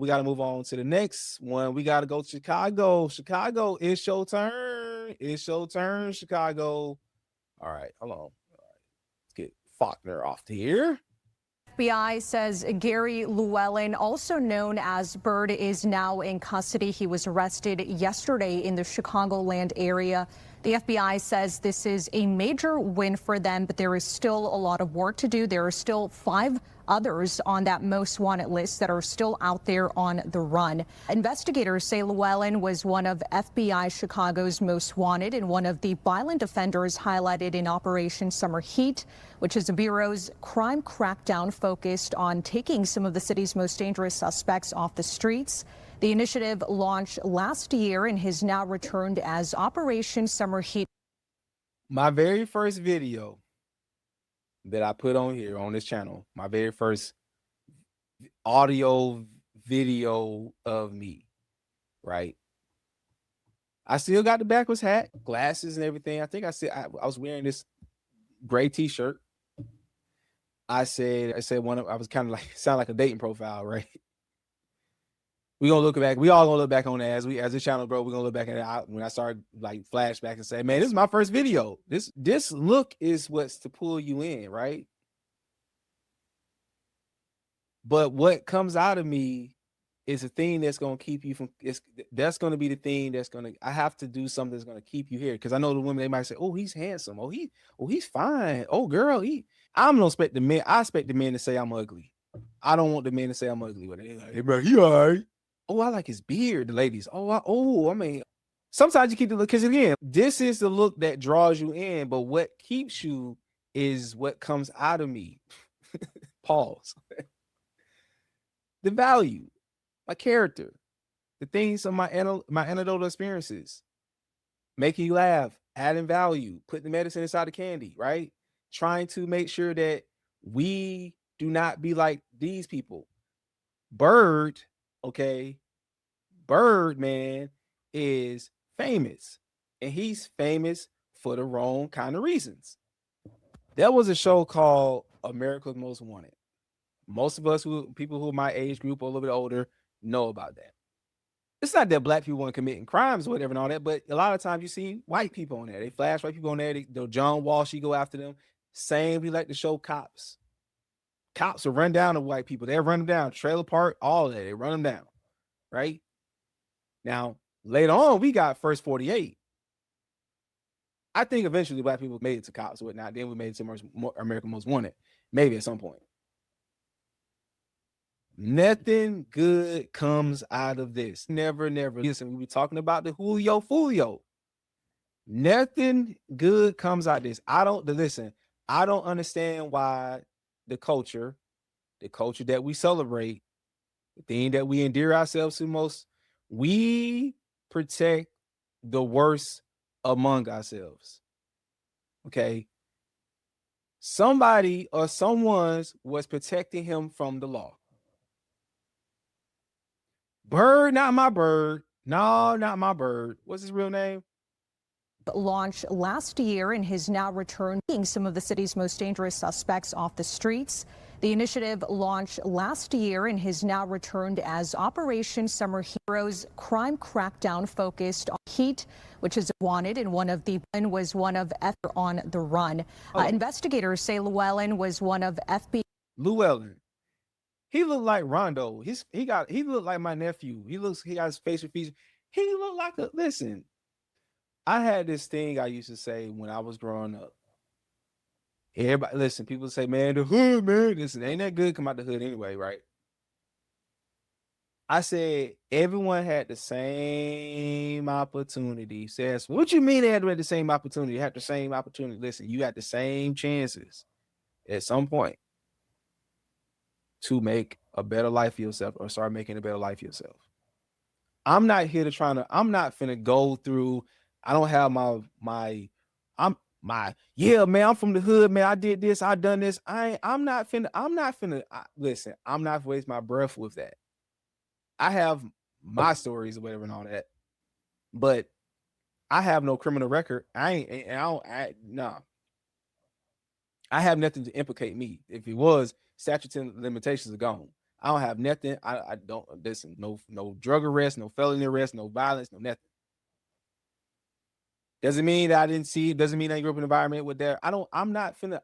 We got to move on to the next one. We got to go to Chicago. Chicago, it's your turn. It's your turn, Chicago. All right, hold on. All right. Let's get Faulkner off here. FBI says Gary Llewellyn, also known as Bird, is now in custody. He was arrested yesterday in the Chicagoland area. The FBI says this is a major win for them, but there is still a lot of work to do. There are still 5 others on that most wanted list that are still out there on the run. Investigators say Llewellyn was one of FBI Chicago's most wanted and one of the violent offenders highlighted in Operation Summer Heat, which is the Bureau's crime crackdown focused on taking some of the city's most dangerous suspects off the streets. The initiative launched last year and has now returned as Operation Summer Heat. My very first video that I put on here on this channel, my very first audio video of me, right? I still got the backwards hat, glasses and everything. I think I was wearing this gray t-shirt. I said I was kind of like sound like a dating profile, right? We gonna look back. We all gonna look back on that as this channel, bro. We're gonna look back at it when I start like flashback and say, man, this is my first video. This look is what's to pull you in, right? But what comes out of me is a thing that's gonna keep you from. That's gonna be the thing that's gonna. I have to do something that's gonna keep you here, because I know the women, they might say, oh, he's handsome. Oh, he's fine. Oh, girl, I'm gonna expect the men. I expect the men to say I'm ugly. I don't want the men to say I'm ugly. But they like, hey, bro, he all right. Oh, I like his beard. The ladies. I mean, sometimes you keep the look, because again, this is the look that draws you in, but what keeps you is what comes out of me. Pause. The value, my character, the things of my anecdotal experiences, making you laugh, adding value, putting the medicine inside the candy, right? Trying to make sure that we do not be like these people. Bird, okay, Birdman is famous, and he's famous for the wrong kind of reasons. There was a show called America's Most Wanted. Most of us, people who are my age group or a little bit older, know about that. It's not that black people weren't committing crimes or whatever and all that, but a lot of times you see white people on there. They flash white people on there. John Walsh, he go after them. Same, we like to show cops. Cops will run down to white people. They'll run them down. Trailer park, all of that. They run them down, right? Now, later on, we got First 48. I think eventually black people made it to cops or whatnot. Then we made it to American Most Wanted. Maybe at some point. Nothing good comes out of this. Never. Listen, we were talking about the Julio Fulio. Nothing good comes out of this. I don't understand why the culture that we celebrate, the thing that we endear ourselves to most, we protect the worst among ourselves. Okay. Somebody or someone's was protecting him from the law. Bird, not my bird. No, not my bird. What's his real name? Launched last year and has now returned, taking some of the city's most dangerous suspects off the streets. The initiative launched last year and has now returned as Operation Summer Heroes crime crackdown focused on heat, which is wanted, and one of on the run. Investigators say Llewellyn was one of FBI. Llewellyn. He looked like Rondo. He looked like my nephew. He got his facial features. He looked like listen. I had this thing I used to say when I was growing up. Everybody, listen, people say, man, the hood, man. Listen, ain't that good come out the hood anyway, right? I said everyone had the same opportunity. Says, what you mean they had the same opportunity? Had the same opportunity. Listen, you got the same chances at some point to make a better life for yourself or start making a better life for yourself. I'm not here to I'm not finna go through. I don't have yeah, man, I'm from the hood, man. I did this, I done this. I'm not finna listen, I'm not waste my breath with that. I have my stories or whatever and all that, but I have no criminal record. I have nothing to implicate me. If it was, statute of limitations are gone. I don't have nothing. I don't listen. No drug arrest, no felony arrest, no violence, no nothing. Doesn't mean that I didn't see it. Doesn't mean I grew up in an environment with that. I'm not finna.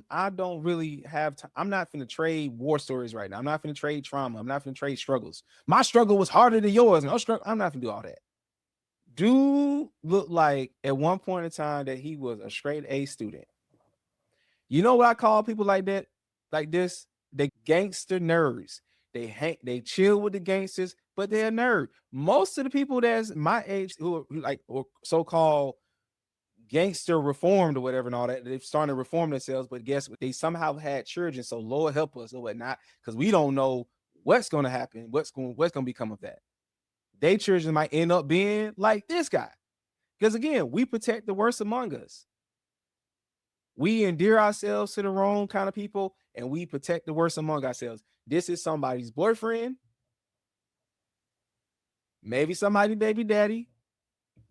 I don't really have time. I'm not finna trade war stories right now. I'm not finna trade trauma. I'm not finna trade struggles. My struggle was harder than yours. No struggle. I'm not finna do all that. Dude looked like at one point in time that he was a straight A student. You know what I call people like that, like this? They gangster nerds. They chill with the gangsters, but they're a nerd. Most of the people that's my age who are like or so-called gangster reformed or whatever and all that, they've started to reform themselves, but guess what? They somehow had children. So Lord help us or whatnot, because we don't know what's gonna happen, what's gonna become of that. They children might end up being like this guy. Because again, we protect the worst among us. We endear ourselves to the wrong kind of people and we protect the worst among ourselves. This is somebody's boyfriend, maybe somebody's baby daddy.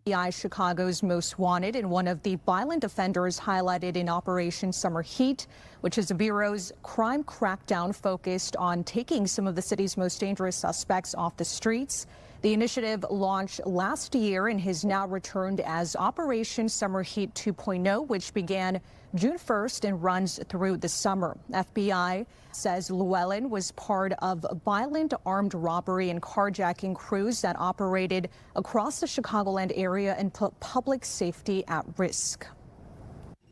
FBI Chicago's most wanted and one of the violent offenders highlighted in Operation Summer Heat, which is the Bureau's crime crackdown focused on taking some of the city's most dangerous suspects off the streets. The initiative launched last year and has now returned as Operation Summer Heat 2.0, which began June 1st and runs through the summer. FBI says Llewellyn was part of violent armed robbery and carjacking crews that operated across the Chicagoland area and put public safety at risk.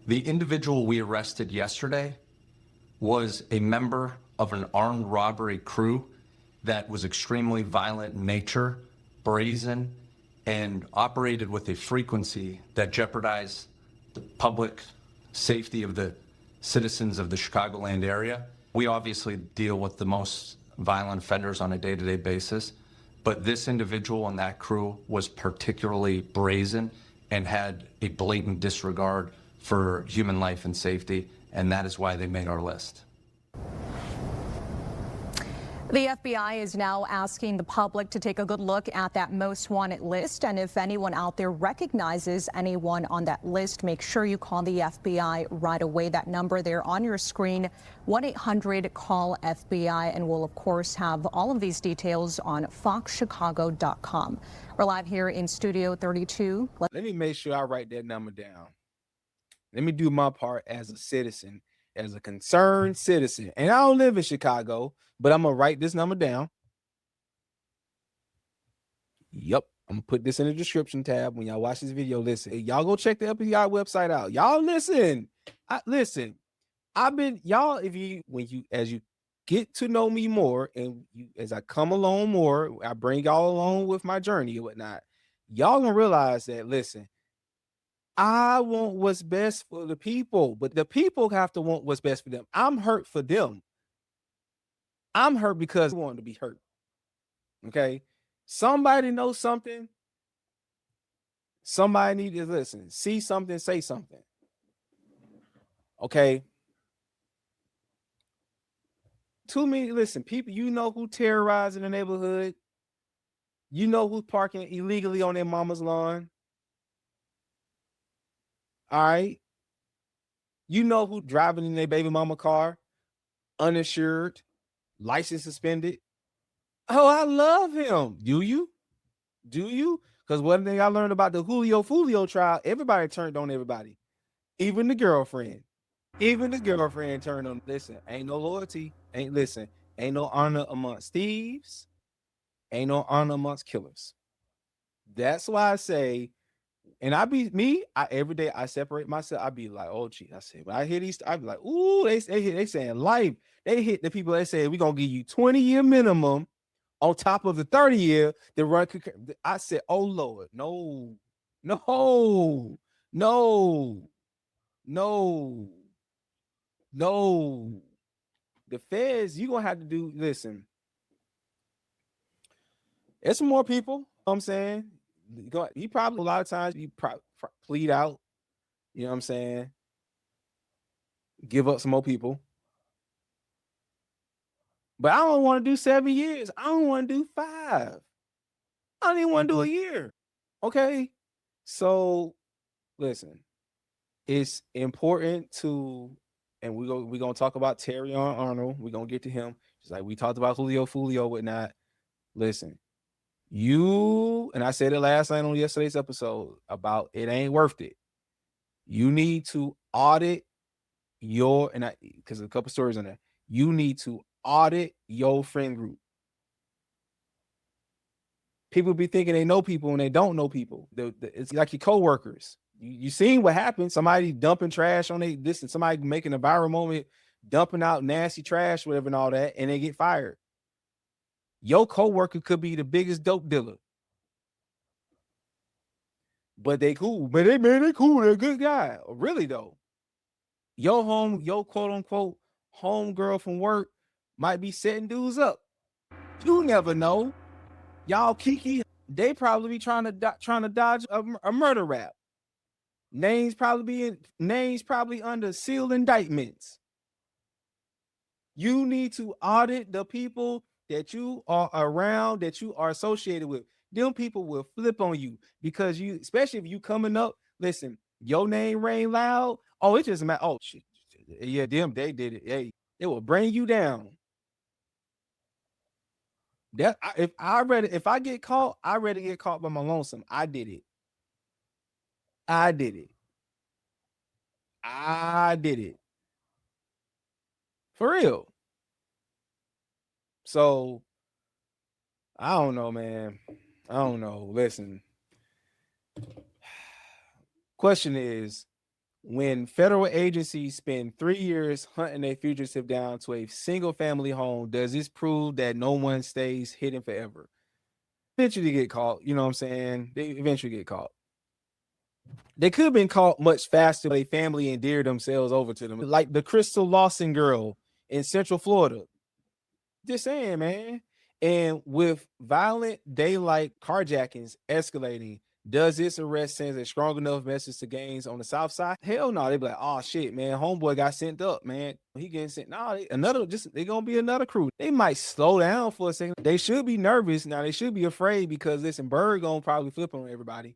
The individual we arrested yesterday was a member of an armed robbery crew that was extremely violent in nature, brazen, and operated with a frequency that jeopardized the public safety of the citizens of the Chicagoland area. We obviously deal with the most violent offenders on a day-to-day basis, but this individual and that crew was particularly brazen and had a blatant disregard for human life and safety, and that is why they made our list. The FBI is now asking the public to take a good look at that most wanted list, and if anyone out there recognizes anyone on that list, make sure you call the FBI right away. That number there on your screen, 1-800-CALL-FBI, and we'll of course have all of these details on foxchicago.com. We're live here in Studio 32. Let me make sure I write that number down. Let me do my part as a citizen, as a concerned citizen. And I don't live in Chicago, but I'm going to write this number down. Yep. I'm going to put this in the description tab when y'all watch this video. Listen, y'all go check the FBI website out. Y'all listen. Listen. As you get to know me more and as I come along more, I bring y'all along with my journey and whatnot. Y'all going to realize that, listen, I want what's best for the people, but the people have to want what's best for them. I'm hurt for them. I'm hurt because I want to be hurt. Okay. Somebody knows something. Somebody need to listen. See something, say something. Okay. Too many, listen, people, you know who terrorizing the neighborhood. You know who's parking illegally on their mama's lawn. All right. You know who driving in their baby mama car, uninsured, license suspended. Oh, I love him. Do you? Do you? Because one thing I learned about the Julio Fulio trial, everybody turned on everybody. Even the girlfriend. Even the girlfriend turned on. Listen, ain't no loyalty. Ain't no honor amongst thieves. Ain't no honor amongst killers. That's why I say, and every day I separate myself. I be like, oh gee, I say, when I hear these, I be like, ooh, they saying life. They hit the people. They say we're gonna give you 20-year minimum on top of the 30-year. The run. I said, oh Lord, no, no, no, no, no. The feds, you gonna have to do. Listen, it's some more people. You know what I'm saying, he probably a lot of times he plead out. You know what I'm saying? Give up some more people. But I don't want to do 7 years. I don't want to do 5. I don't even want to do a year. Okay. So listen, it's important to, and we're gonna talk about Terrion Arnold. We're gonna get to him. Just like we talked about Julio Fulio, whatnot. Listen, you and I said it last night on yesterday's episode about it ain't worth it. You need to audit your because a couple stories on there. You need to audit your friend group. People be thinking they know people and they don't know people. It's like your coworkers. You seen what happened? Somebody dumping trash on this, and somebody making a viral moment, dumping out nasty trash, whatever, and all that, and they get fired. Your coworker could be the biggest dope dealer, but they cool. But they cool. They're a good guy. Really though, your quote unquote home girl from work might be setting dudes up. You never know. Y'all kiki. They probably be trying to dodge a murder rap. Names probably under sealed indictments. You need to audit the people that you are around, that you are associated with. Them people will flip on you because you, especially if you coming up, listen, your name rang loud. Oh, it just matter. Oh, shit. Yeah, they did it. Hey, it will bring you down. If I get caught, I'd rather get caught by my lonesome. I did it. I did it. For real. So I don't know, man. I don't know. Listen. Question is, when federal agencies spend 3 years hunting a fugitive down to a single family home, does this prove that no one stays hidden forever? Eventually get caught. You know what I'm saying? They eventually get caught. They could have been caught much faster. But a family endeared themselves over to them, like the Crystal Lawson girl in Central Florida. Just saying, man. And with violent daylight carjackings escalating, does this arrest send a strong enough message to gangs on the South Side? Hell no. They be like, oh shit, man, homeboy got sent up, man. He getting sent. No, they gonna be another crew. They might slow down for a second. They should be nervous. Now they should be afraid because listen, Bird gonna probably flip on everybody.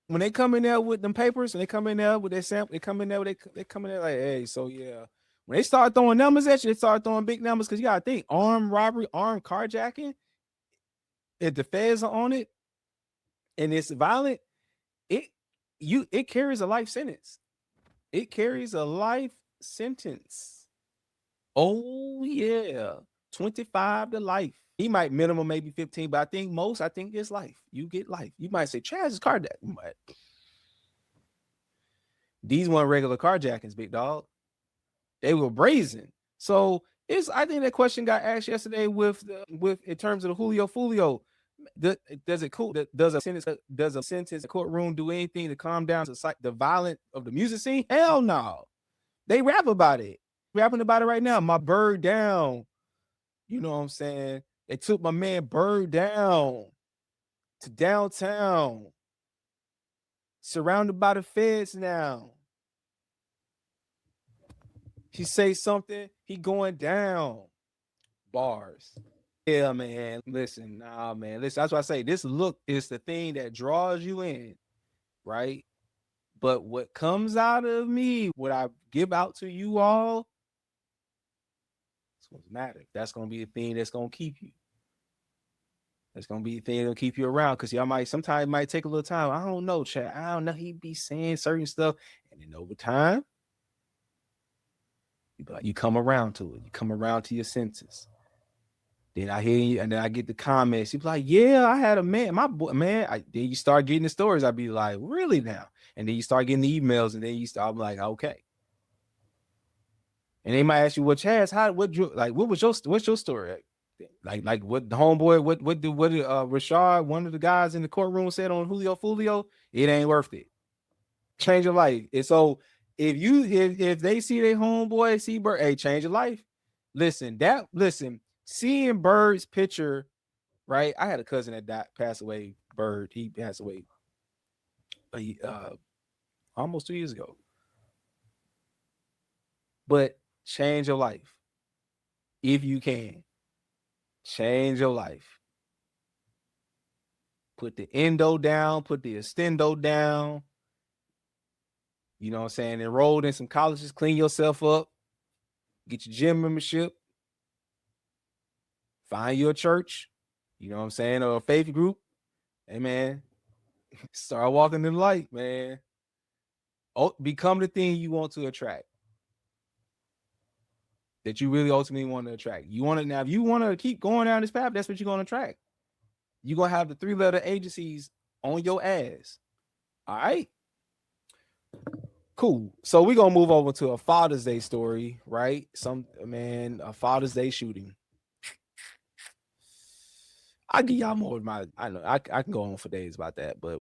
When they come in there with them papers and they come in there with their sample, they come in there they come in there like, hey, so yeah. When they start throwing numbers at you, they start throwing big numbers because you gotta think armed robbery, armed carjacking. If the feds are on it and it's violent, it carries a life sentence. It carries a life sentence. Oh yeah, 25 to life. He might minimum maybe 15, but I think it's life. You get life. You might say Chaze is carjack. These weren't regular carjackings, big dog. They were brazen. So I think that question got asked yesterday with in terms of the Julio Fulio. Does a sentence courtroom do anything to calm down the violence of the music scene? Hell no. They rap about it. Rapping about it right now. My bird down. You know what I'm saying? They took my man Bird down to downtown. Surrounded by the feds now. He say something, he going down. Bars. Yeah, man. Listen, man. Listen, that's why I say this look is the thing that draws you in, right? But what comes out of me, what I give out to you all, it's what's matter. That's gonna be the thing that's gonna keep you. That's gonna be the thing that'll keep you around because y'all sometimes it might take a little time. I don't know, chat. I don't know. He be saying certain stuff, and then over time, you come around to it. You come around to your senses. Then I hear you, and then I get the comments. You be like, "Yeah, I had a man, my boy, man." Then you start getting the stories. I'd be like, "Really now?" And then you start getting the emails, and then you start like, "Okay." And they might ask you, "Well, Chaz, what's your story?" Like what the homeboy, what did Rashad, one of the guys in the courtroom, said on Julio Fulio? It ain't worth it. Change your life. And so if they see their homeboy, see Bird, hey, change your life. Listen, seeing Bird's picture, right? I had a cousin that passed away. Bird, he passed away almost 2 years ago. But change your life if you can. Change your life. Put the endo down, put the extendo down. You know what I'm saying? Enrolled in some colleges, clean yourself up, get your gym membership. Find your church, you know what I'm saying, or a faith group. Hey man, start walking in the light, man. Oh, become the thing you want to attract. That you really ultimately want to attract. You want to now, if you want to keep going down this path, that's what you're going to attract. You're gonna have the 3-letter agencies on your ass. All right. Cool. So we're gonna move over to a Father's Day story, right? A Father's Day shooting. I'll give y'all more of my I know I can go on for days about that, but